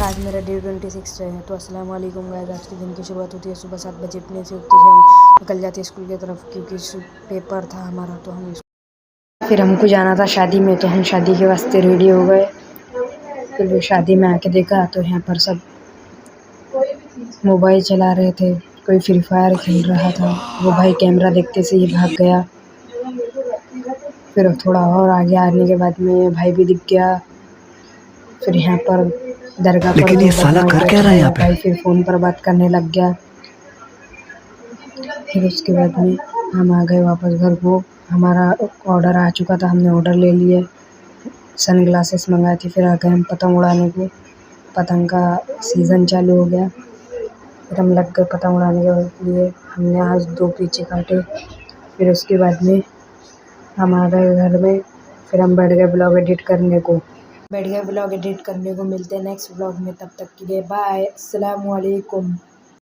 आज मेरा डे 26 है। तो अस्सलाम वालेकुम गाइस। आज के दिन की शुरुआत होती है सुबह 7 बजे। अपने से उठते ही हम निकल जाते हैं स्कूल की तरफ, क्योंकि पेपर था हमारा। तो हम फिर हमको जाना था शादी में, तो हम शादी के वास्ते रेडी हो गए। फिर शादी में आके देखा तो यहाँ पर सब मोबाइल चला रहे थे, कोई फ्री फायर खेल रहा था। वो भाई कैमरा देखते से ही भाग गया। फिर थोड़ा और आगे आने के बाद में भाई भी दिख गया। फिर यहाँ पर दरगाह पर लेकिन दो ये साला बदमाश कर क्या बैठे रहा है थे। यहाँ वो पे। भाई फिर फ़ोन पर बात करने लग गया। फिर उसके बाद में हम आ गए वापस घर को। हमारा ऑर्डर आ चुका था, हमने ऑर्डर ले लिए। सन ग्लासेस मंगाए थे। फिर आ गए हम पतंग उड़ाने को। पतंग का सीज़न चालू हो गया। फिर हम लग गए पतंग उड़ाने के लिए। हमने आज 2 पीछे काटे। फिर उसके बाद में हम आ गए घर में। फिर हम बैठ गए ब्लॉग एडिट करने को। मिलते हैं नेक्स्ट ब्लॉग में। तब तक के लिए बाय। अस्सलाम वालेकुम।